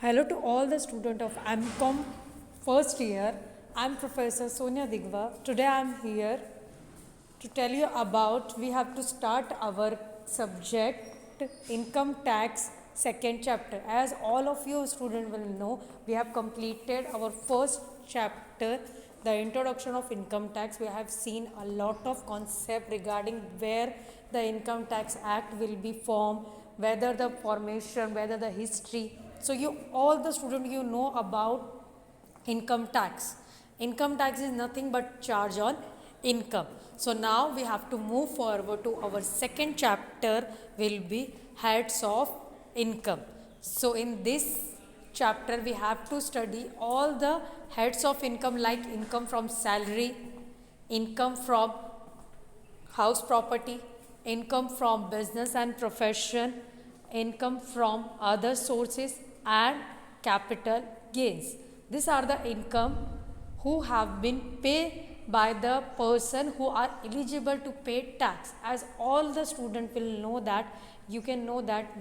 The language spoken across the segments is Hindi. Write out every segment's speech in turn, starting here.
Hello to all the students of MCOM first year. I'm Professor Sonia Digwa. Today I'm here to tell you about we have to start our subject income tax second chapter. As all of you students will know, we have completed our first chapter, the introduction of income tax. We have seen a lot of concept regarding where the income tax act will be formed, whether the formation, whether the history. So you all the students you know about income tax. Income tax is nothing but charge on income. So now we have to move forward to our second chapter will be heads of income. So in this chapter we have to study all the heads of income like income from salary, income from house property, income from business and profession, income from other sources and capital gains. These are the income who have been paid by the person who are eligible to pay tax. As all the student will know that you can know that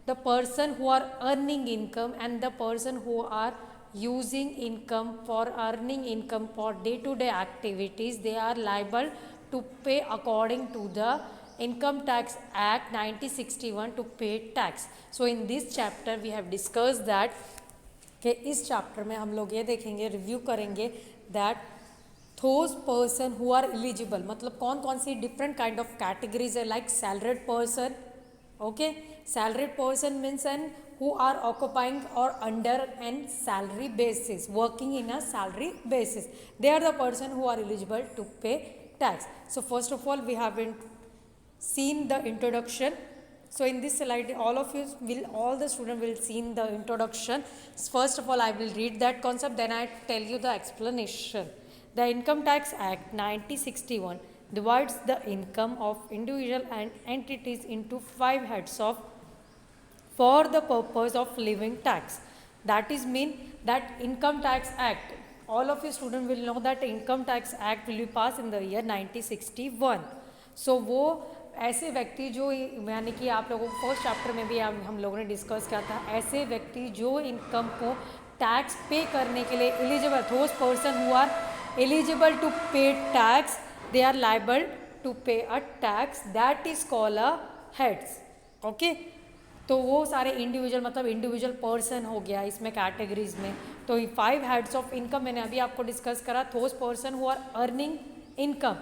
the person who are earning income and the person who are using income for earning income for day-to-day activities, they are liable to pay according to the Income Tax Act 1961 to pay tax. So in this chapter we have discussed that कि इस चैप्टर में हम लोग ये देखेंगे रिव्यू करेंगे that those person who are eligible मतलब कौन कौन सी डिफरेंट काइंड ऑफ कैटेगरीज है like salaried person okay salaried person means and who are occupying or under an salary basis working in a salary basis they are the person who are eligible to pay tax. So first of all we have seen the introduction. So in this slide all the students will see the introduction. First of all I will read that concept, then I tell you the explanation. The Income Tax Act 1961 divides the income of individual and entities into 5 heads of for the purpose of levying tax. That is mean that Income Tax Act, all of you students will know that Income Tax Act will be passed in the year 1961. So वो ऐसे व्यक्ति जो यानी कि आप लोगों को फर्स्ट चैप्टर में भी हम लोगों ने डिस्कस किया था, ऐसे व्यक्ति जो इनकम को टैक्स पे करने के लिए eligible, those person who are eligible to pay tax, they are liable to pay a tax that is called a heads. Okay तो वो सारे इंडिविजुअल मतलब इंडिविजुअल पर्सन हो गया इसमें कैटेगरीज में. तो 5 हेड्स ऑफ इनकम मैंने अभी आपको डिस्कस करा. those person who are earning income,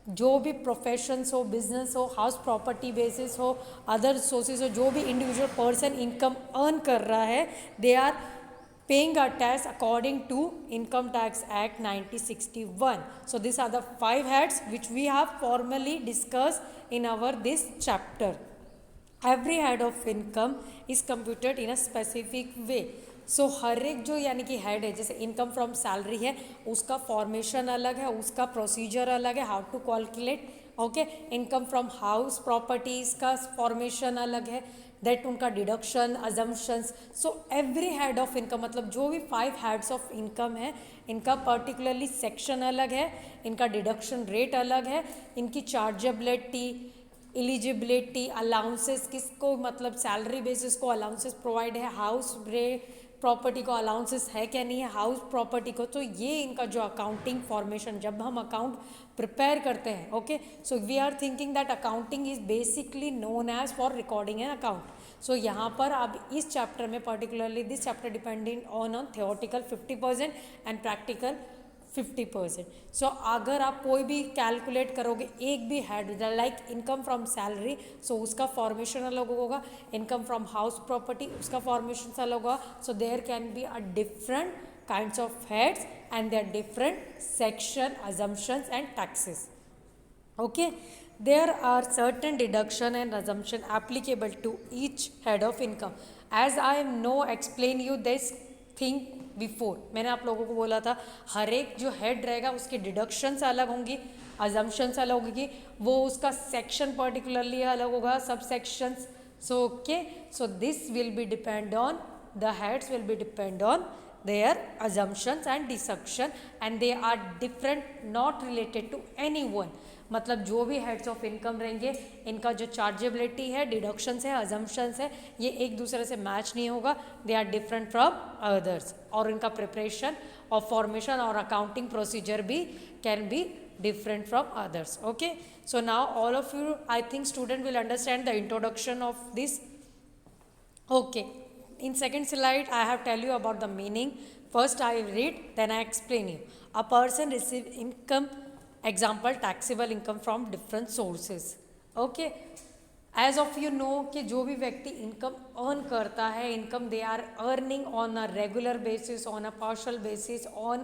जो भी प्रोफेशंस हो, बिजनेस हो, हाउस प्रॉपर्टी बेसिस हो, अदर सोर्सेज हो, जो भी इंडिविजुअल पर्सन इनकम अर्न कर रहा है they are paying a tax according to income tax act 1961. So this are the 5 heads which we have formally discuss in our this chapter. Every head of income is computed in a specific way. So हर एक जो यानी कि हेड है, जैसे इनकम फ्रॉम सैलरी है उसका फॉर्मेशन अलग है, उसका प्रोसीजर अलग है, how to calculate. Okay income from house properties का फॉर्मेशन अलग है, दैट उनका deduction assumptions. So every head of income मतलब जो भी 5 हेड्स ऑफ इनकम है इनका पर्टिकुलरली सेक्शन अलग है, इनका डिडक्शन रेट अलग है, इनकी चार्जेबिलिटी, एलिजिबिलिटी, अलाउंसेस किसको मतलब सैलरी बेसिस को अलाउंसेस प्रोवाइड है, हाउस प्रॉपर्टी को अलाउंसेस है क्या नहीं है हाउस प्रॉपर्टी को. तो ये इनका जो अकाउंटिंग फॉर्मेशन जब हम अकाउंट प्रिपेयर करते हैं okay so we are thinking that accounting is basically known as for recording an account. So यहाँ पर अब इस चैप्टर में particularly this chapter depending on theoretical 50% and practical 50%. So अगर आप कोई भी कैलकुलेट करोगे एक भी head like income from salary so उसका फॉर्मेशन अलग होगा, इनकम फ्रॉम हाउस प्रॉपर्टी उसका फॉर्मेशन अलग होगा. So there can be a different kinds of heads and their different section assumptions and taxes. Okay, there are certain deduction and assumption applicable to each head of income. As I know explain you this thing before, मैंने आप लोगों को बोला था हर एक जो हेड रहेगा उसकी डिडक्शंस अलग होंगी, अजम्पशंस अलग होगी, वो उसका सेक्शन पर्टिकुलरली अलग होगा, सब sections. So okay so this will be depend on the heads will be depend on their assumptions and deduction and they are different not related to anyone. मतलब जो भी हेड्स ऑफ इनकम रहेंगे इनका जो चार्जेबिलिटी है, डिडक्शंस है, अजम्पशंस है, ये एक दूसरे से मैच नहीं होगा, they are different from others, और इनका प्रिपरेशन और फॉर्मेशन और अकाउंटिंग प्रोसीजर भी can be different from others. Okay, so now all of you, I think student will understand the introduction of this. Okay, in second slide I have tell you about the meaning. First I will read, then I explain you. A person receive income, example taxable income from different sources. Okay, as of you know कि जो भी व्यक्ति इनकम अर्न करता है, income they are earning on a regular basis, on a partial basis, on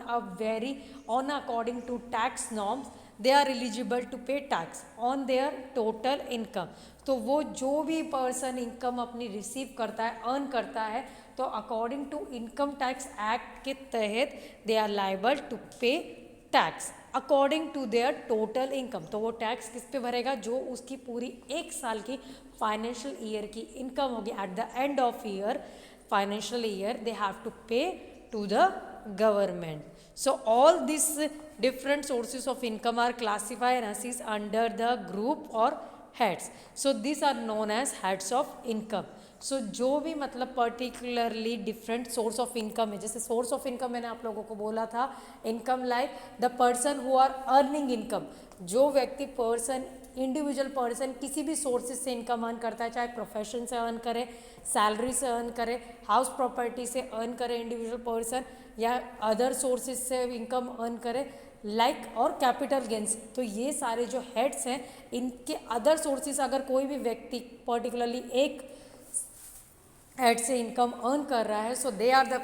according to tax norms, they are eligible to pay tax on their total income. तो वो जो भी पर्सन इनकम अपनी रिसीव करता है, अर्न करता है, तो according to income tax act के तहत they are liable to pay tax according to their total income. तो वो टैक्स किस पे भरेगा? जो उसकी पूरी एक साल की फाइनेंशियल ईयर की इनकम होगी. At the end of year, financial year, they have to pay to the government. So all these different sources of income are classified as under the group or heads. So these are known as heads of income. So जो भी मतलब particularly different source of income है, जैसे सोर्स ऑफ इनकम मैंने आप लोगों को बोला था, income like the person who are earning income. जो व्यक्ति पर्सन, इंडिविजुअल पर्सन किसी भी सोर्सेज से इनकम अर्न करता है, चाहे प्रोफेशन से अर्न करे, सैलरी से अर्न करे, हाउस प्रॉपर्टी से अर्न करे इंडिविजुअल पर्सन, या अदर सोर्सेज से इनकम अर्न करे, लाइक और कैपिटल गेन्स. तो ये सारे जो हेड्स हैं, इनके अदर सोर्सेज अगर कोई भी व्यक्ति पर्टिकुलरली एक हेड से इनकम अर्न कर रहा है, so they are the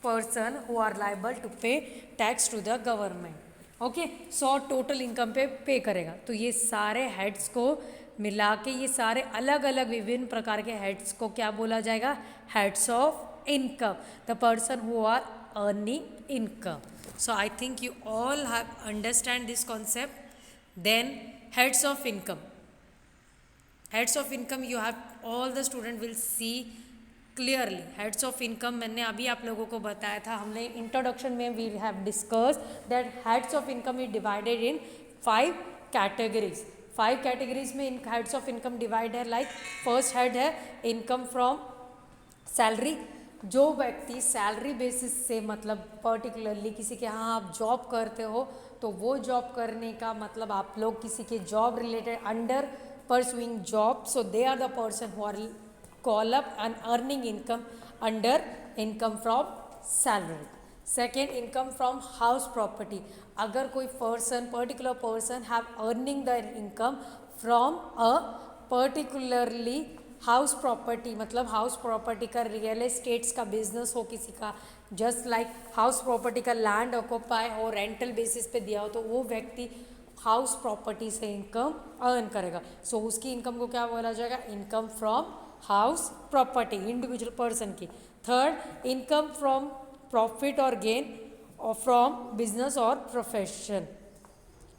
person who are liable to pay tax to the government. Okay, so total income pay करेगा. तो ये सारे हेड्स को मिला के, ये सारे अलग अलग विभिन्न प्रकार के हेड्स को क्या बोला जाएगा? Heads of income, the person who are earning income. So I think you all have understand this concept. Then heads of income. Heads of income you have, all the student will see clearly. Heads of income मैंने अभी आप लोगों को बताया था, हमने इंट्रोडक्शन में we have discussed that heads of income is divided in 5 categories. 5 categories में इन heads of income divide है. like first head है income from salary. जो व्यक्ति सैलरी बेसिस से, मतलब पर्टिकुलरली किसी के यहाँ आप जॉब करते हो, तो वो जॉब करने का मतलब आप लोग किसी के job related under pursuing job, so they are the person who are call up and earning income under income from salary. Second, income from house property. अगर कोई person, particular person have earning the income from a particularly house property, मतलब हाउस प्रॉपर्टी का रियल एस्टेट्स का बिजनेस हो किसी का, जस्ट लाइक हाउस प्रॉपर्टी का लैंड ऑक्यूपाई हो, रेंटल बेसिस पे दिया हो, तो वो व्यक्ति हाउस प्रॉपर्टी से इनकम अर्न करेगा. सो उसकी इनकम को क्या बोला जाएगा? Income from house property, individual person की. थर्ड, इनकम फ्रॉम प्रॉफिट और गेन और फ्रॉम बिजनेस और profession.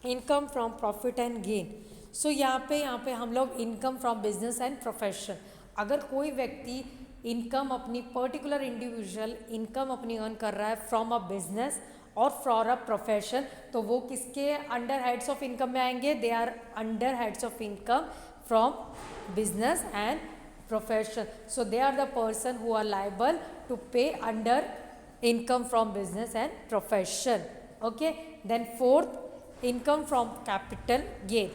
Income from profit and gain. So यहाँ पे हम लोग income from business and profession. अगर कोई व्यक्ति इनकम अपनी पर्टिकुलर इंडिविजुअल इनकम अपनी अर्न कर रहा है फ्रॉम अ बिजनेस और फ्रॉम अ प्रोफेशन, तो वो किसके अंडर हेड्स ऑफ इनकम में आएंगे? They are under heads of income from business and profession. So they are the person who are liable to pay under income from business and profession. Okay, then fourth, income from capital gain.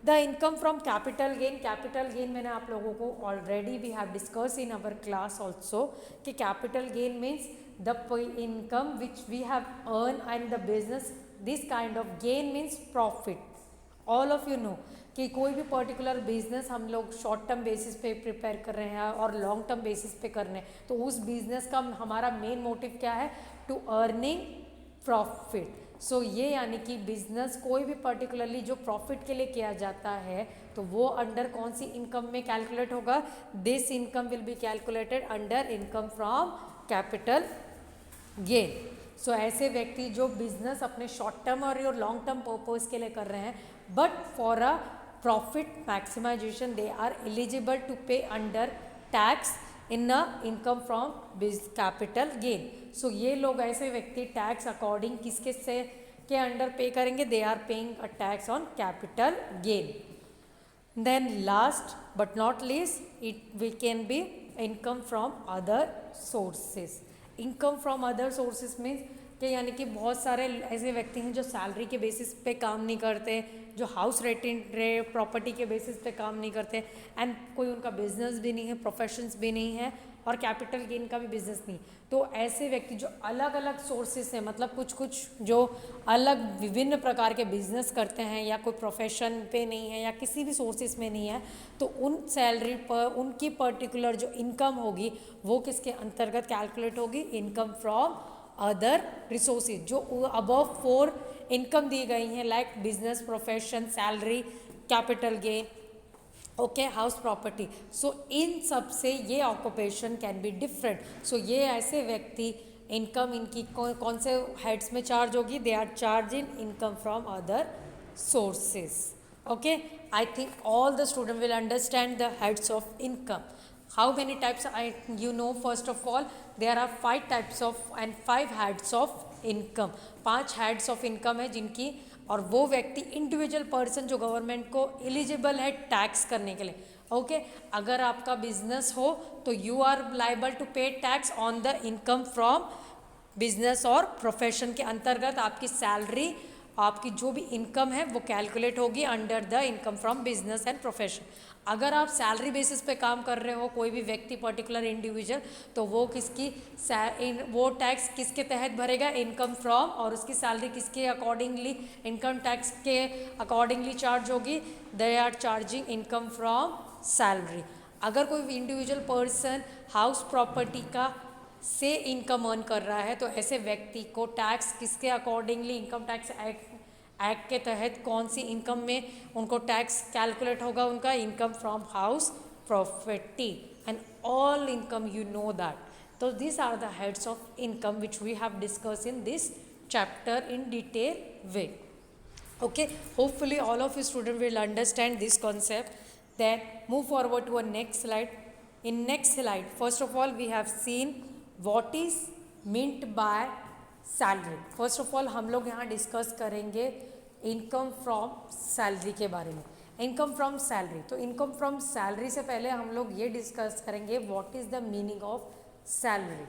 The income from capital gain मैंने आप लोगों को already we have discuss in our class also कि capital gain means the income which we have earn and the business. This kind of gain means profit. All of you know कि कोई भी पर्टिकुलर बिजनेस हम लोग शॉर्ट टर्म बेसिस पे प्रिपेयर कर रहे हैं और लॉन्ग टर्म बेसिस पे कर रहे हैं, तो उस बिजनेस का हमारा मेन मोटिव क्या है? To earning profit. सो ये यानी कि बिजनेस कोई भी पर्टिकुलरली जो प्रॉफिट के लिए किया जाता है, तो वो अंडर कौन सी इनकम में कैलकुलेट होगा? This income will be calculated under income from capital gain. So ऐसे व्यक्ति जो बिजनेस अपने शॉर्ट टर्म और लॉन्ग टर्म पर्पज के लिए कर रहे हैं, but for a profit maximization they are eligible to pay under tax in a income from capital gain. So ये लोग ऐसे व्यक्ति टैक्स अकॉर्डिंग के अंडर पे करेंगे, they are paying a tax on capital gain. Then last but not least, we can be income from other sources. Income from other sources means कि यानी कि बहुत सारे ऐसे व्यक्ति हैं जो सैलरी के बेसिस पे काम नहीं करते, जो हाउस रेंट प्रॉपर्टी के बेसिस पे काम नहीं करते, एंड कोई उनका बिजनेस भी नहीं है, प्रोफेशंस भी नहीं है, और कैपिटल गेन का भी बिजनेस नहीं. तो ऐसे व्यक्ति जो अलग अलग सोर्सेस हैं, मतलब कुछ कुछ जो अलग विभिन्न प्रकार के बिजनेस करते हैं या कोई प्रोफेशन पे नहीं है या किसी भी सोर्सेस में नहीं है, तो उन सैलरी पर उनकी पर्टिकुलर जो इनकम होगी वो किसके अंतर्गत कैलकुलेट होगी? Income from other resources. जो अबव 4 इनकम दी गई हैं, like business, profession, salary, capital gain, okay, house property. So इन सब से ये occupation can be different. So ये ऐसे व्यक्ति इनकम इनकी कौन से हेड्स में चार्ज होगी? They are charge in income from other sources. Okay, I think all the student will understand the heads of income. How many types? you know, first of all there are 5 types of and 5 heads of income. 5 heads of income है जिनकी, और वो व्यक्ति इंडिविजुअल पर्सन जो गवर्नमेंट को एलिजिबल है टैक्स करने के लिए. ओके, अगर आपका बिजनेस हो तो you are liable to pay tax on the income from business और प्रोफेशन के अंतर्गत आपकी सैलरी, आपकी जो भी इनकम है वो कैलकुलेट होगी under the income from business and profession. अगर आप सैलरी बेसिस पे काम कर रहे हो, कोई भी व्यक्ति पर्टिकुलर इंडिविजुअल, तो वो वो टैक्स किसके तहत भरेगा? इनकम फ्रॉम, और उसकी सैलरी किसके अकॉर्डिंगली इनकम टैक्स के अकॉर्डिंगली चार्ज होगी? They are charging income from salary. अगर कोई इंडिविजुअल पर्सन हाउस प्रॉपर्टी का से इनकम अर्न कर रहा है, तो ऐसे व्यक्ति को टैक्स किसके अकॉर्डिंगली इनकम टैक्स एक्ट के तहत कौन सी इनकम में उनको टैक्स कैलकुलेट होगा? उनका income from house property and all income, you know that. तो this are the heads of income which we have discuss in this chapter in detail way. Okay, hopefully all of you students will understand this concept. Then move forward to our next slide. In next slide, first of all we have seen what is meant by salary. First of all हम लोग यहाँ डिस्कस करेंगे इनकम फ्रॉम सैलरी के बारे में. इनकम फ्रॉम सैलरी, तो इनकम फ्रॉम सैलरी से पहले हम लोग ये डिस्कस करेंगे what is the meaning of salary.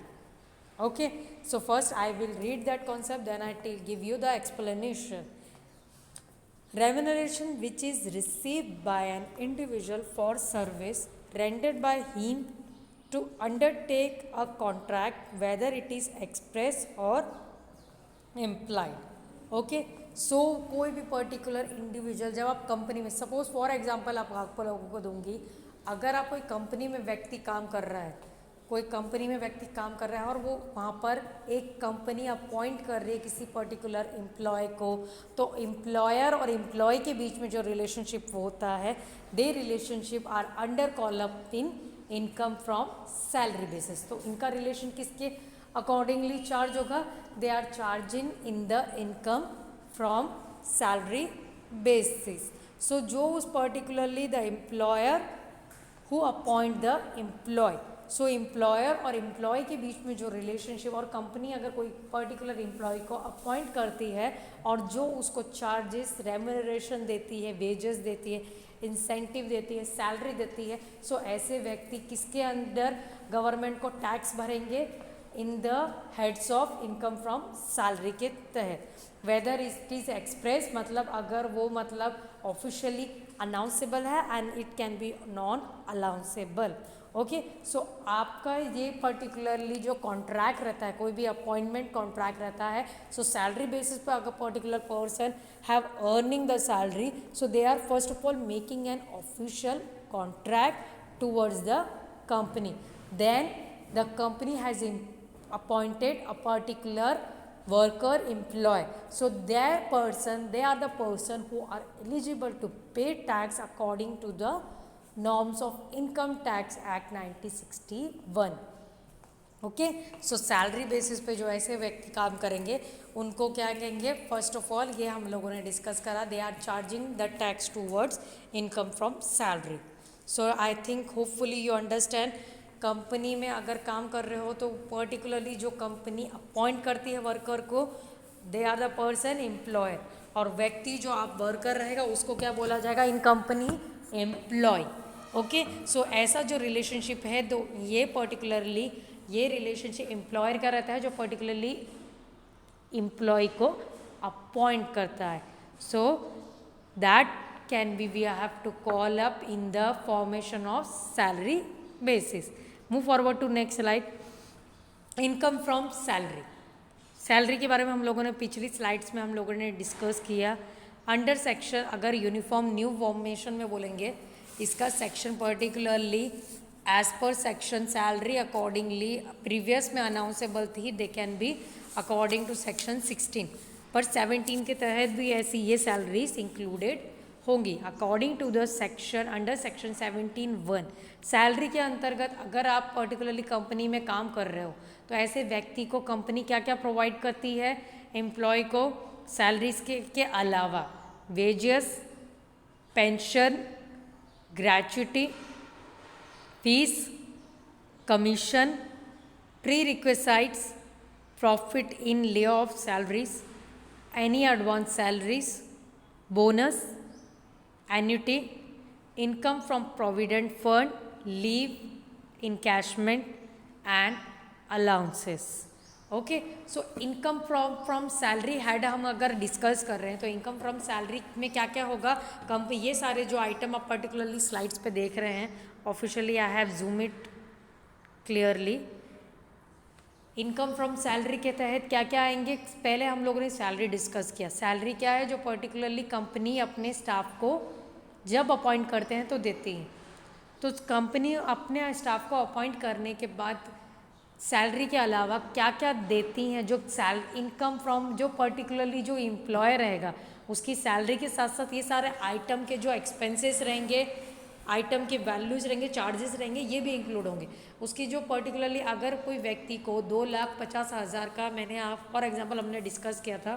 Okay, so first I will read that concept, then I will give you the explanation. Remuneration which is received by an individual for service rendered by him to undertake a contract, whether it is express or implied. Okay, so कोई भी पर्टिकुलर इंडिविजुअल जब आप कंपनी में, सपोज फॉर एग्जांपल आपको लोगों को दूंगी, अगर आप कोई कंपनी में व्यक्ति काम कर रहा है, कोई कंपनी में व्यक्ति काम कर रहा है और वो वहाँ पर एक कंपनी अपॉइंट कर रही है किसी पर्टिकुलर एम्प्लॉय को, तो एम्प्लॉयर और एम्प्लॉय के बीच में जो रिलेशनशिप होता है, they relationship are under call up in income from salary basis. तो इनका रिलेशन किसके अकॉर्डिंगली चार्ज होगा? They are charging in the income from salary basis. So जो उस particularly the employer who appoint the employee, so employer और एम्प्लॉय के बीच में जो रिलेशनशिप, और कंपनी अगर कोई पर्टिकुलर एम्प्लॉय को अपॉइंट करती है और जो उसको चार्जेस, रेम्यूनरेशन देती है, वेजेस देती है, इंसेंटिव देती है, सैलरी देती है, सो ऐसे व्यक्ति किसके अंदर गवर्नमेंट को टैक्स भरेंगे? In the heads of income from salary के तहत. वेदर इट इज़ एक्सप्रेस, मतलब अगर वो मतलब ऑफिशियली अनाउंसेबल है, and it can be non announceable. Okay, so आपका ये पर्टिकुलरली जो कॉन्ट्रैक्ट रहता है, कोई भी अपॉइंटमेंट कॉन्ट्रैक्ट रहता है, सो सैलरी बेसिस पर अगर particular person have earning the salary, so they are first of all making an official contract towards the company. Then the company has appointed a particular worker employee, so they are the person who are eligible to pay tax according to the norms of Income Tax Act 1961. Okay, so salary basis पे जो ऐसे व्यक्ति काम करेंगे उनको क्या कहेंगे? फर्स्ट ऑफ ऑल ये हम लोगों ने डिस्कस करा, they are charging the tax towards income from salary. So I think hopefully you understand. Company में अगर काम कर रहे हो तो पर्टिकुलरली जो कंपनी अपॉइंट करती है वर्कर को, they are the person employer, और व्यक्ति जो आप वर्कर रहेगा उसको क्या बोला जाएगा इन कंपनी, एम्प्लॉय। ओके, सो ऐसा जो रिलेशनशिप है तो ये पर्टिकुलरली ये रिलेशनशिप एम्प्लॉयर का रहता है जो पर्टिकुलरली एम्प्लॉय को अपॉइंट करता है। So that can be we have to call up in the formation of salary basis. Move forward to next slide. Income from salary. Salary के बारे में हम लोगों ने पिछली स्लाइड्स में हम लोगों ने डिस्कस किया। अंडर सेक्शन अगर यूनिफॉर्म न्यू फॉर्मेशन में बोलेंगे इसका section particularly as per section salary accordingly previous में अनाउंसेबल थी, they can be according to section 16, पर 17 के तहत भी ऐसी ये सैलरीज इंक्लूडेड होंगी according to the section under section 17(1). सैलरी के अंतर्गत अगर आप पर्टिकुलरली कंपनी में काम कर रहे हो तो ऐसे व्यक्ति को कंपनी क्या क्या प्रोवाइड करती है, एम्प्लॉय को सैलरीज के अलावा wages, pension, gratuity, fees, commission, pre requisites, profit in lieu of salaries, any advance salaries, bonus, annuity, income from provident fund, leave encashment and allowances. Okay, so income from salary head हम अगर डिस्कस कर रहे हैं तो इनकम फ्रॉम सैलरी में क्या क्या होगा, ये सारे जो आइटम आप पर्टिकुलरली स्लाइड्स पे देख रहे हैं, officially I have zoom it clearly. Income from salary के तहत क्या क्या आएंगे, पहले हम लोगों ने सैलरी डिस्कस किया। सैलरी क्या है, जो पर्टिकुलरली कंपनी अपने स्टाफ को जब अपॉइंट करते हैं तो देती है। तो कंपनी अपने स्टाफ को अपॉइंट करने के बाद सैलरी के अलावा क्या क्या देती हैं, जो इनकम फ्रॉम जो पर्टिकुलरली जो एम्प्लॉयर रहेगा उसकी सैलरी के साथ साथ ये सारे आइटम के जो एक्सपेंसेस रहेंगे, आइटम के वैल्यूज रहेंगे, चार्जेस रहेंगे, ये भी इंक्लूड होंगे। उसकी जो पर्टिकुलरली अगर कोई व्यक्ति को 2,50,000 का, मैंने आप फॉर एग्जांपल हमने डिस्कस किया था,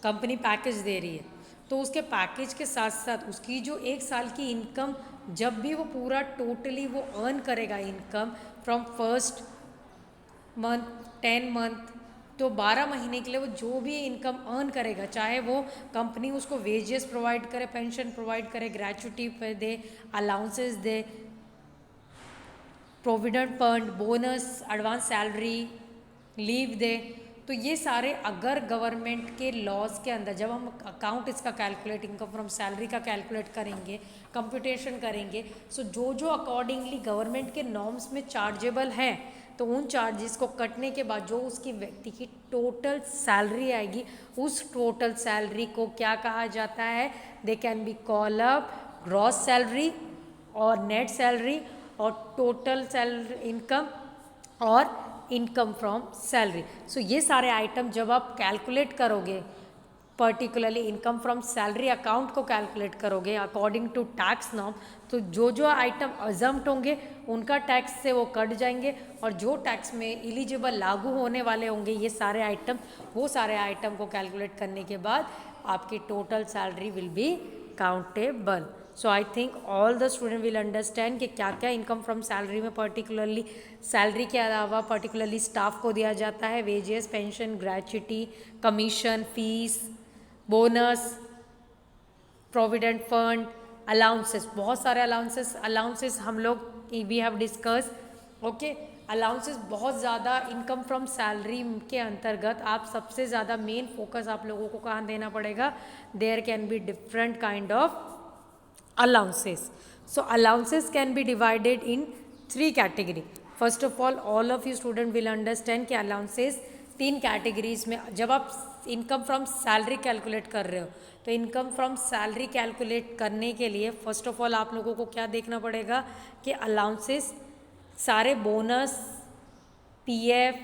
कंपनी पैकेज दे रही है तो उसके पैकेज के साथ साथ उसकी जो 1 साल की इनकम जब भी वो पूरा टोटली वो अर्न करेगा income from first month 10 month तो 12 महीने के लिए वो जो भी इनकम अर्न करेगा, चाहे वो कंपनी उसको वेजेस प्रोवाइड करे, पेंशन प्रोवाइड करे, ग्रेच्युटी पे दे, अलाउंसेस दे, provident fund, bonus, advance salary, leave दे, तो ये सारे अगर गवर्नमेंट के लॉज के अंदर जब हम अकाउंट इसका कैलकुलेट इनकम फ्रॉम सैलरी का कैलकुलेट करेंगे, कंप्यूटेशन करेंगे, सो जो जो अकॉर्डिंगली गवर्नमेंट के नॉर्म्स में चार्जेबल हैं तो उन चार्जेस को कटने के बाद जो उसकी व्यक्ति की टोटल सैलरी आएगी, उस टोटल सैलरी को क्या कहा जाता है, दे can be call up gross salary और नेट सैलरी और टोटल सैलरी इनकम और इनकम फ्रॉम सैलरी। सो ये सारे आइटम जब आप कैलकुलेट करोगे, particularly income from salary account को कैलकुलेट करोगे अकॉर्डिंग टू टैक्स नॉर्म, तो जो जो आइटम अजम्प्ट होंगे उनका टैक्स से वो कट जाएंगे और जो टैक्स में एलिजिबल लागू होने वाले होंगे ये सारे आइटम, वो सारे आइटम को कैलकुलेट करने के बाद आपकी total salary will be countable. So I think all the student will understand कि क्या क्या इनकम फ्रॉम सैलरी में पर्टिकुलरली सैलरी के अलावा पर्टिकुलरली स्टाफ को दिया जाता है, wages, pension, gratuity, commission, fees, bonus, provident fund, allowances, बहुत सारे अलाउंसेस हम लोग we have discuss. Okay, allowances बहुत ज़्यादा इनकम फ्रॉम सैलरी के अंतर्गत आप सबसे ज़्यादा मेन फोकस आप लोगों को कहाँ देना पड़ेगा, there can be different kind of allowances. So allowances can be divided in 3 category. First of all of you student will understand कि allowances 3 categories में, जब आप इनकम फ्रॉम सैलरी कैलकुलेट कर रहे हो तो इनकम फ्रॉम सैलरी कैलकुलेट करने के लिए फर्स्ट ऑफ ऑल आप लोगों को क्या देखना पड़ेगा कि अलाउंसेस सारे बोनस, पीएफ,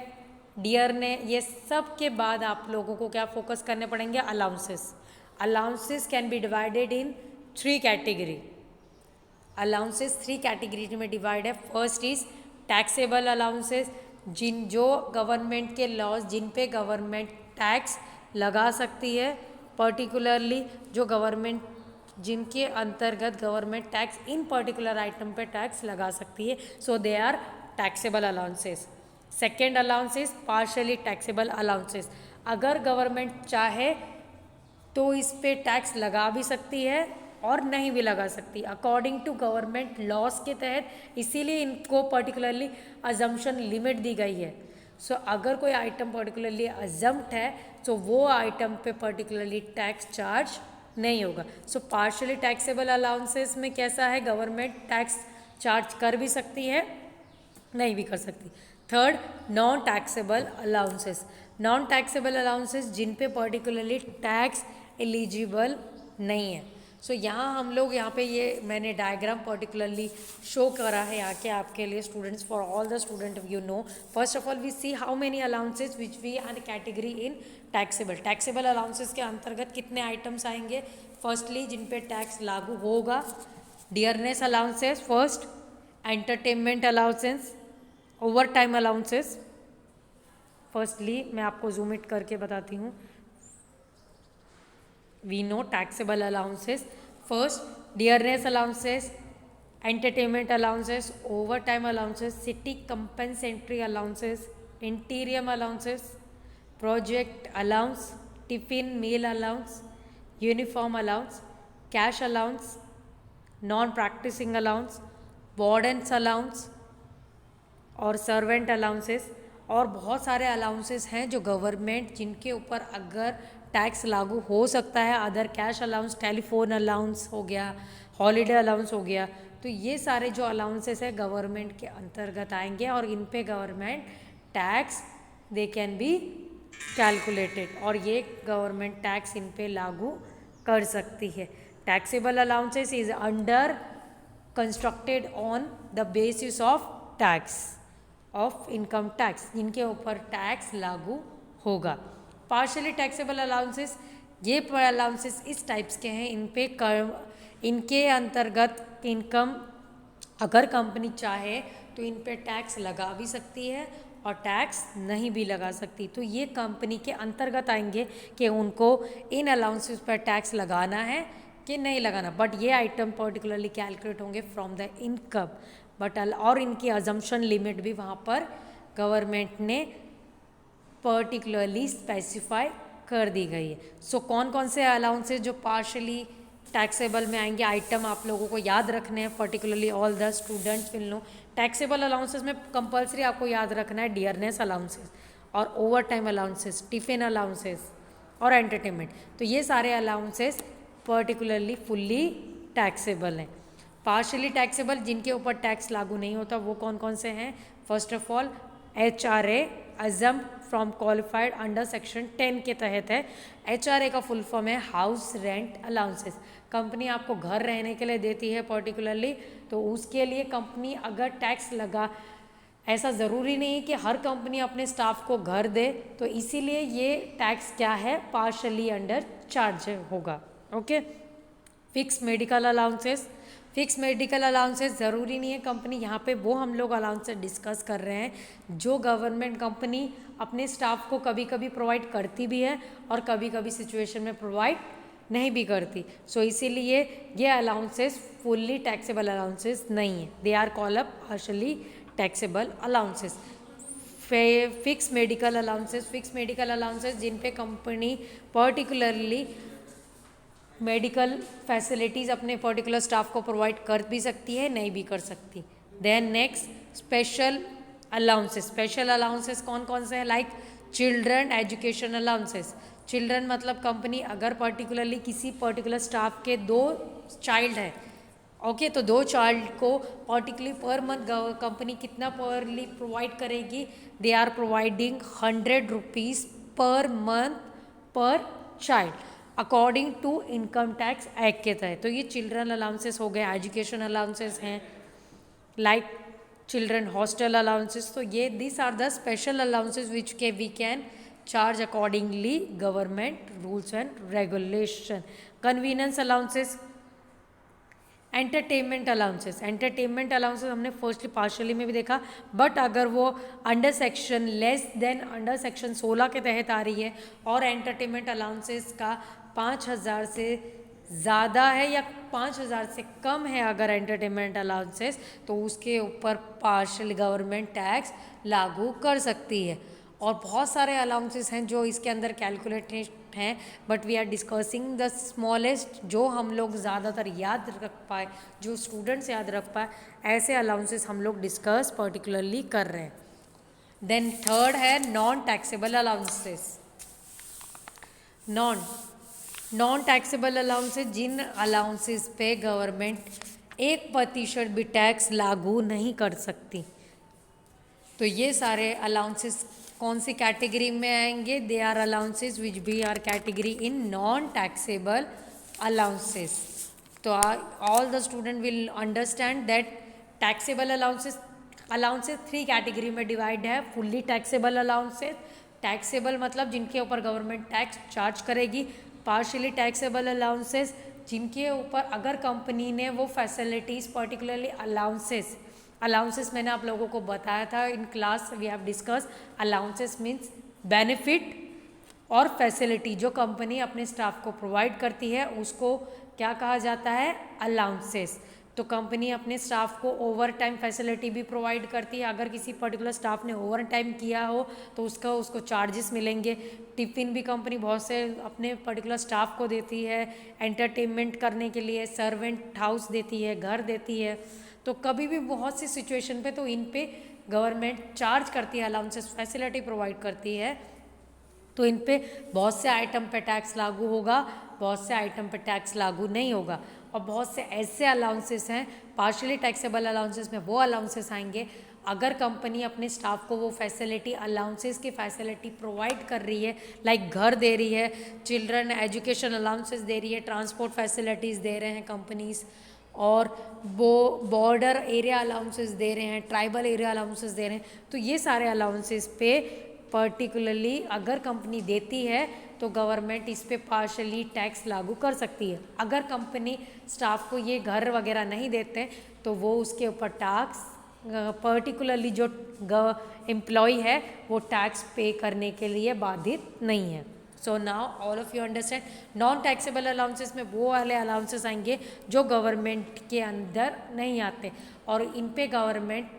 डियरने, ये सब के बाद आप लोगों को क्या फोकस करने पड़ेंगे, allowances. Allowances can be divided in 3 category. Allowances 3 category में डिवाइड है। फर्स्ट इज टैक्सेबल अलाउंसेस, जो गवर्नमेंट के लॉज जिन पे गवर्नमेंट टैक्स लगा सकती है, पर्टिकुलरली जो गवर्नमेंट जिनके अंतर्गत गवर्नमेंट टैक्स इन पर्टिकुलर आइटम पे टैक्स लगा सकती है, so they are taxable allowances. Second allowances partially taxable allowances, अगर गवर्नमेंट चाहे तो इस पे टैक्स लगा भी सकती है और नहीं भी लगा सकती अकॉर्डिंग टू गवर्नमेंट लॉज के तहत, इसीलिए इनको पर्टिकुलरली अजम्पशन लिमिट दी गई है। सो अगर कोई आइटम पर्टिकुलरली अजम्प्ट है तो वो आइटम पे पर्टिकुलरली टैक्स चार्ज नहीं होगा। सो पार्शियली टैक्सेबल अलाउंसेस में कैसा है, गवर्नमेंट टैक्स चार्ज कर भी सकती है, नहीं भी कर सकती। Third, non taxable allowances. Non taxable allowances जिन पे पर्टिकुलरली टैक्स एलिजिबल नहीं है। सो यहाँ हम लोग यहाँ पे ये मैंने डायग्राम पर्टिकुलरली शो करा है यहाँ के आपके लिए students, for all the student you know. First of all we see how many allowances which we are category in taxable. Taxable allowances के अंतर्गत कितने आइटम्स आएंगे? फर्स्टली जिन पे टैक्स लागू होगा, dearness allowances first, entertainment allowances, over time allowances. Firstly मैं आपको जूम इट करके बताती हूँ। We know taxable allowances. First, dearness allowances, entertainment allowances, overtime allowances, city compensatory allowances, interim allowances, project allowance, tiffin meal allowance, uniform allowance, cash allowance, non-practicing allowance, warden's allowance और सर्वेंट अलाउंसेस। और बहुत सारे अलाउंसेस हैं जो गवर्नमेंट जिनके ऊपर अगर टैक्स लागू हो सकता है, other cash allowance, telephone allowance हो गया, हॉलीडे अलाउंस हो गया, तो ये सारे जो अलाउंसेस है गवर्नमेंट के अंतर्गत आएंगे और इन पे government tax they can be calculated और ये गवर्नमेंट टैक्स इन पे लागू कर सकती है। Taxable allowances is under constructed on the basis of tax of income tax, जिनके ऊपर टैक्स लागू होगा। पार्शियली टैक्सेबल अलाउंसेस, ये अलाउंसेस इस टाइप्स के हैं, इन पे इनके अंतर्गत इनकम अगर कंपनी चाहे तो इन पे टैक्स लगा भी सकती है और टैक्स नहीं भी लगा सकती। तो ये कंपनी के अंतर्गत आएंगे कि उनको इन अलाउंसेस पर टैक्स लगाना है कि नहीं लगाना, बट ये आइटम पर्टिकुलरली कैलकुलेट होंगे फ्रॉम द इनकम, बट और इनकी अजम्पशन लिमिट भी वहाँ पर गवर्नमेंट ने पर्टिकुलरली स्पेसिफाई कर दी गई है। सो कौन कौन से अलाउंसेस जो पार्शियली टैक्सेबल में आएंगे, आइटम आप लोगों को याद रखने हैं, particularly all the students will know. Taxable allowances में कंपलसरी आपको याद रखना है डियरनेस अलाउंसेस और overtime allowances, tiffin allowances और एंटरटेनमेंट। तो ये सारे अलाउंसेस पर्टिकुलरली फुल्ली टैक्सेबल हैं। पार्शियली टैक्सेबल जिनके ऊपर टैक्स लागू नहीं होता वो कौन कौन से हैं? First of all HRA exempt from qualified under section 10 के तहत है। HRA का फुल फॉर्म है हाउस रेंट अलाउंसेस। कंपनी आपको घर रहने के लिए देती है पर्टिकुलरली, तो उसके लिए कंपनी अगर टैक्स लगा, ऐसा ज़रूरी नहीं है कि हर कंपनी अपने स्टाफ को घर दे, तो इसीलिए ये टैक्स क्या है, पार्शियली अंडर चार्ज होगा। Okay. Fix medical allowances, fix medical allowances ज़रूरी नहीं है कंपनी, यहाँ पे वो हम लोग अलाउंसेस डिस्कस कर रहे हैं जो गवर्नमेंट कंपनी अपने स्टाफ को कभी कभी प्रोवाइड करती भी है और कभी कभी सिचुएशन में प्रोवाइड नहीं भी करती। सो इसीलिए ये अलाउंसेस फुल्ली टैक्सेबल अलाउंसेस नहीं है, they are call up partially taxable allowances. Fix medical allowances, fix medical allowances जिन पे कंपनी पर्टिकुलरली मेडिकल फैसिलिटीज़ अपने पर्टिकुलर स्टाफ को प्रोवाइड कर भी सकती है, नहीं भी कर सकती। Then next special allowances. Special allowances कौन कौन से हैं? Like children education allowances. Children मतलब कंपनी अगर पर्टिकुलरली किसी पर्टिकुलर स्टाफ के 2 चाइल्ड है, ओके, तो 2 चाइल्ड को पर्टिकुलरली पर मंथ कंपनी कितना परली प्रोवाइड करेगी? They are providing 100 rupees per month per child according to income tax act के तहत। तो ये चिल्ड्रन अलाउंसेस हो गए। एजुकेशन अलाउंसेस हैं लाइक चिल्ड्रन हॉस्टल अलाउंसेस। तो ये this are the special allowances which के we can charge accordingly government rules and regulation. Convenience allowances, entertainment allowances. Entertainment allowances हमने फर्स्टली पार्शियली में भी देखा, बट अगर वो under section less than under section 16 के तहत आ रही है और एंटरटेनमेंट अलाउंसेस का 5,000 से ज़्यादा है या 5,000 से कम है अगर एंटरटेनमेंट अलाउंसेस, तो उसके ऊपर पार्शियल गवर्नमेंट टैक्स लागू कर सकती है। और बहुत सारे अलाउंसेस हैं जो इसके अंदर कैलकुलेटेड हैं, but we are discussing the smallest, जो हम लोग ज़्यादातर याद रख पाए, जो स्टूडेंट्स याद रख पाए, ऐसे अलाउंसेस हम लोग डिस्कस पर्टिकुलरली कर रहे हैं। देन थर्ड है non taxable allowances. Non taxable allowances, जिन अलाउंसेस पे गवर्नमेंट 1% भी टैक्स लागू नहीं कर सकती। तो ये सारे अलाउंसेस कौन सी कैटेगरी में आएंगे? They are allowances which be are category in non taxable allowances. तो all the student will understand that taxable allowances 3 category में डिवाइड है। फुल्ली टैक्सेबल अलाउंसेस, टैक्सेबल मतलब जिनके ऊपर गवर्नमेंट टैक्स चार्ज करेगी। पार्शियली टैक्सेबल अलाउंसेस, जिनके ऊपर अगर कंपनी ने वो फैसिलिटीज़ पर्टिकुलरली अलाउंसेस मैंने आप लोगों को बताया था in class, we have discuss allowances means benefit और फैसिलिटी जो कंपनी अपने स्टाफ को प्रोवाइड करती है उसको क्या कहा जाता है? अलाउंसेस। तो कंपनी अपने स्टाफ को ओवर टाइम फैसिलिटी भी प्रोवाइड करती है। अगर किसी पर्टिकुलर स्टाफ ने ओवर टाइम किया हो तो उसको चार्जेस मिलेंगे। टिफ़िन भी कंपनी बहुत से अपने पर्टिकुलर स्टाफ को देती है, एंटरटेनमेंट करने के लिए सर्वेंट हाउस देती है, घर देती है। तो कभी भी बहुत सी सिचुएशन पे तो इन पे गवर्नमेंट चार्ज करती है, अलाउंसेस फैसिलिटी प्रोवाइड करती है। तो इन पे बहुत से आइटम पे टैक्स लागू होगा, बहुत से आइटम पे टैक्स लागू नहीं होगा। और बहुत से ऐसे अलाउंसेस हैं, पार्शियली टैक्सेबल अलाउंसेस में वो अलाउंसेस आएंगे अगर कंपनी अपने स्टाफ को वो फैसिलिटी, अलाउंसेस की फैसिलिटी प्रोवाइड कर रही है, लाइक घर दे रही है, चिल्ड्रन एजुकेशन अलाउंसेस दे रही है, ट्रांसपोर्ट फैसिलिटीज़ दे रहे हैं कंपनीज, और वो बॉर्डर एरिया अलाउंसेस दे रहे हैं, ट्राइबल एरिया अलाउंसेस दे रहे हैं। तो ये सारे अलाउंसेस पे पर्टिकुलरली अगर कंपनी देती है तो गवर्नमेंट इस पे पार्शली टैक्स लागू कर सकती है। अगर कंपनी स्टाफ को ये घर वगैरह नहीं देते तो वो उसके ऊपर टैक्स पर्टिकुलरली जो एम्प्लॉय है वो टैक्स पे करने के लिए बाधित नहीं है। So now all of you understand, non taxable allowances में वो वाले अलाउंसेस आएंगे जो गवर्नमेंट के अंदर नहीं आते और इन पे गवर्नमेंट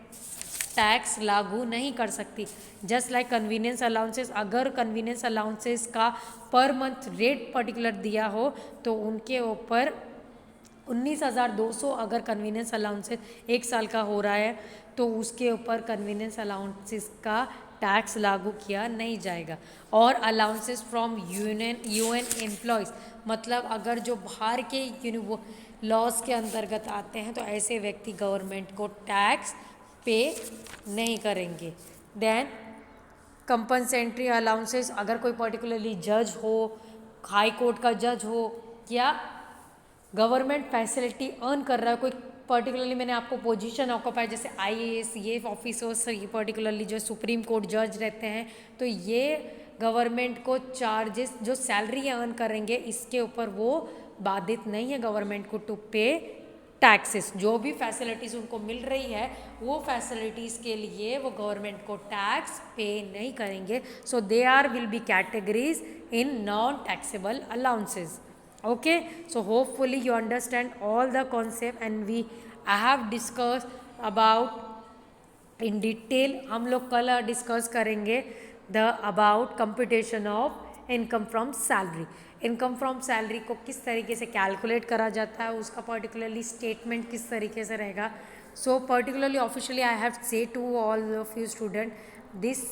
टैक्स लागू नहीं कर सकती। जस्ट लाइक कन्वीनियंस अलाउंसेस, अगर कन्वीनियंस अलाउंसेस का पर मंथ रेट पर्टिकुलर दिया हो तो उनके ऊपर 19,200 अगर कन्वीनियंस अलाउंसेस एक साल का हो रहा है तो उसके ऊपर कन्वीनियंस अलाउंसेस का टैक्स लागू किया नहीं जाएगा। और अलाउंसेस फ्रॉम यूएन एम्प्लॉयज़, मतलब अगर जो बाहर के लॉज के अंतर्गत आते हैं तो ऐसे व्यक्ति गवर्नमेंट को टैक्स पे नहीं करेंगे। देन कंपनसेंट्री अलाउंसेस, अगर कोई पर्टिकुलरली जज हो, हाई कोर्ट का जज हो या गवर्नमेंट फैसिलिटी अर्न कर रहा है, कोई पर्टिकुलरली मैंने आपको पोजीशन ऑक्यूपाई जैसे आईएएस ये ऑफिसर्स, ये पर्टिकुलरली जो सुप्रीम कोर्ट जज रहते हैं, तो ये गवर्नमेंट को चार्जेस जो सैलरी अर्न करेंगे इसके ऊपर वो बाधित नहीं है गवर्नमेंट को टू पे टैक्सेस। जो भी फैसिलिटीज़ उनको मिल रही है वो फैसिलिटीज़ के लिए वो गवर्नमेंट को टैक्स पे नहीं करेंगे। So they are will be categories in non taxable allowances. Okay, so hopefully you understand all the concept and I have discussed about in detail। हम लोग कल डिस्कस करेंगे the about computation of income from salary। Income from salary को किस तरीके से कैलकुलेट करा जाता है, उसका पर्टिकुलरली स्टेटमेंट किस तरीके से रहेगा। So particularly officially I have say to all of you student this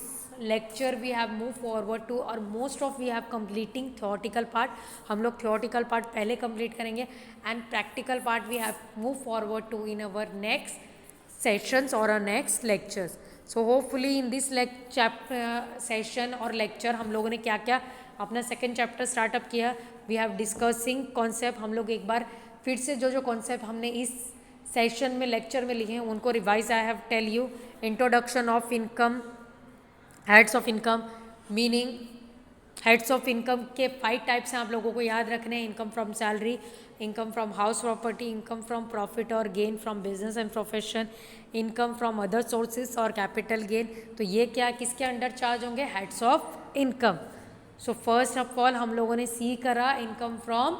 lecture we have moved forward to और most of we have completing theoretical part। हम लोग theoretical part पहले complete करेंगे and practical part we have moved forward to in our next sessions or our next lectures। so hopefully in this session और lecture हम लोगों ने क्या क्या अपना second chapter startup किया। we have discussing concept, हम लोग एक बार फिर से जो जो concept हमने इस सेशन में लेक्चर में लिखे हैं उनको revise I have tell you. Introduction of income, heads of income, meaning heads of income के 5 टाइप्स हैं, आप लोगों को याद रखने हैं। Income from salary, income from house property, income from profit और gain from business and profession, income from other sources और कैपिटल गेन। तो ये क्या किसके अंडर चार्ज होंगे? Heads of income. So first of all हम लोगों ने सी करा income from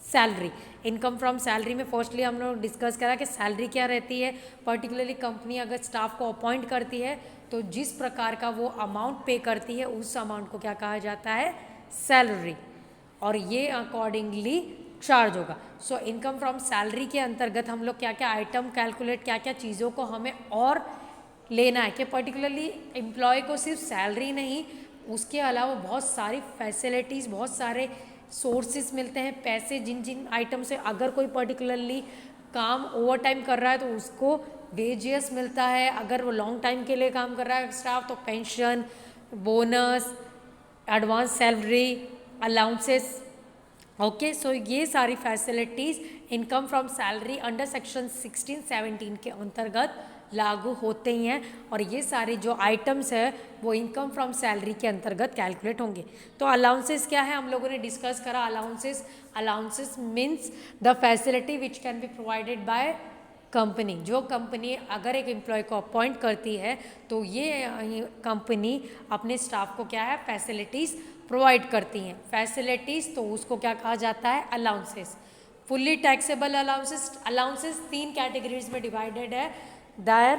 salary. Income from salary में फर्स्टली हम लोग डिस्कस करा कि सैलरी क्या रहती है। पर्टिकुलरली कंपनी अगर स्टाफ को अपॉइंट करती है तो जिस प्रकार का वो अमाउंट पे करती है उस अमाउंट को क्या कहा जाता है, सैलरी, और ये अकॉर्डिंगली चार्ज होगा। सो इनकम फ्रॉम सैलरी के अंतर्गत हम लोग क्या क्या आइटम कैलकुलेट, क्या क्या चीज़ों को हमें और लेना है कि पर्टिकुलरली एम्प्लॉय को सिर्फ सैलरी नहीं, उसके अलावा बहुत सारी फैसिलिटीज़, बहुत सारे सोर्सेज मिलते हैं, पैसे जिन जिन आइटम से अगर कोई पर्टिकुलरली काम ओवर टाइम कर रहा है तो उसको वेजेस मिलता है, अगर वो लॉन्ग टाइम के लिए काम कर रहा है स्टाफ तो pension, bonus, advance salary, allowances. Okay, so ये सारी facilities income from salary under section 16-17 के अंतर्गत लागू होते ही हैं, और ये सारे जो आइटम्स है वो इनकम फ्रॉम सैलरी के अंतर्गत कैलकुलेट होंगे। तो अलाउंसेस क्या है, हम लोगों ने डिस्कस करा। Allowances means the facility which can be provided by company. जो कंपनी अगर एक एम्प्लॉय को अपॉइंट करती है तो ये कंपनी अपने स्टाफ को क्या है, फैसिलिटीज़ प्रोवाइड करती हैं। फैसिलिटीज़ तो उसको क्या कहा जाता है, allowances. Fully taxable allowances 3 categories में डिवाइडेड है। There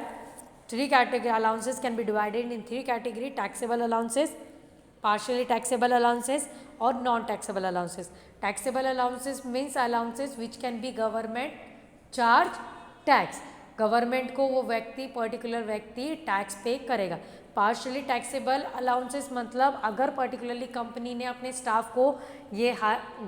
3 category allowances can be divided in 3 category: taxable allowances, partially taxable allowances और non taxable allowances. Taxable allowances means allowances which can be government charge tax. Government को वो व्यक्ति, पर्टिकुलर व्यक्ति टैक्स पे करेगा। पार्शली टैक्सेबल अलाउंसेस मतलब अगर पर्टिकुलरली कंपनी ने अपने स्टाफ को ये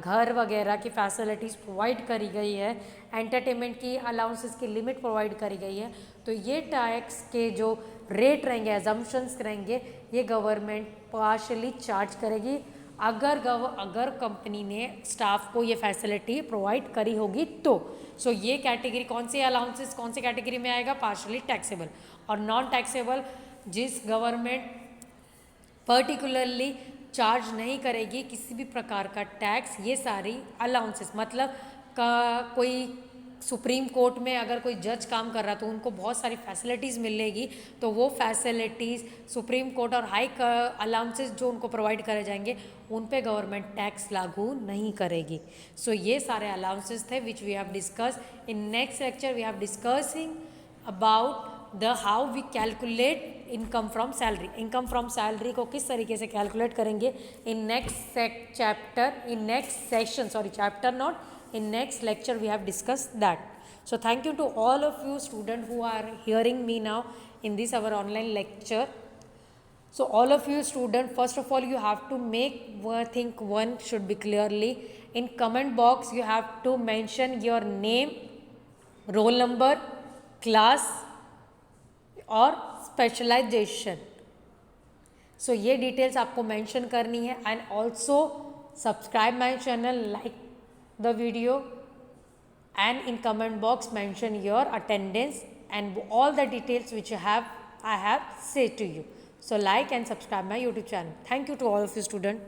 घर वगैरह की फैसिलिटीज़ प्रोवाइड करी गई है, एंटरटेनमेंट की अलाउंसेस की लिमिट प्रोवाइड करी गई है, तो ये टैक्स के जो रेट रहेंगे, एजम्पशंस रहेंगे, ये गवर्नमेंट पार्शली चार्ज करेगी अगर कंपनी ने स्टाफ को ये फैसिलिटी प्रोवाइड करी होगी तो। सो ये कैटेगरी कौन से अलाउंसेस कौन से कैटेगरी में आएगा, पार्शली टैक्सेबल। और नॉन टैक्सेबल जिस गवर्नमेंट पर्टिकुलरली चार्ज नहीं करेगी किसी भी प्रकार का टैक्स, ये सारी अलाउंसेस मतलब कोई सुप्रीम कोर्ट में अगर कोई जज काम कर रहा तो उनको बहुत सारी फैसिलिटीज़ मिलेगी, तो वो फैसिलिटीज़ सुप्रीम कोर्ट और हाई अलाउंसेस जो उनको प्रोवाइड करे जाएंगे उन पे गवर्नमेंट टैक्स लागू नहीं करेगी। सो ये सारे अलाउंसेस थे which we have discuss. In next lecture we have discussing about the how we calculate income from salary. Income from salary को किस तरीके से कैलकुलेट करेंगे in next chapter, in next session, sorry chapter not, in next lecture we have discussed that. So thank you to all of you students who are hearing me now in this our online lecture. So all of you students, first of all you have to make one should be clearly in comment box. You have to mention your name, roll number, class और specialization. So ये details आपको mention करनी है, and also subscribe my channel, like the video, and in comment box mention your attendance and all the details which I have said to you. So like and subscribe my YouTube channel. Thank you to all of you students.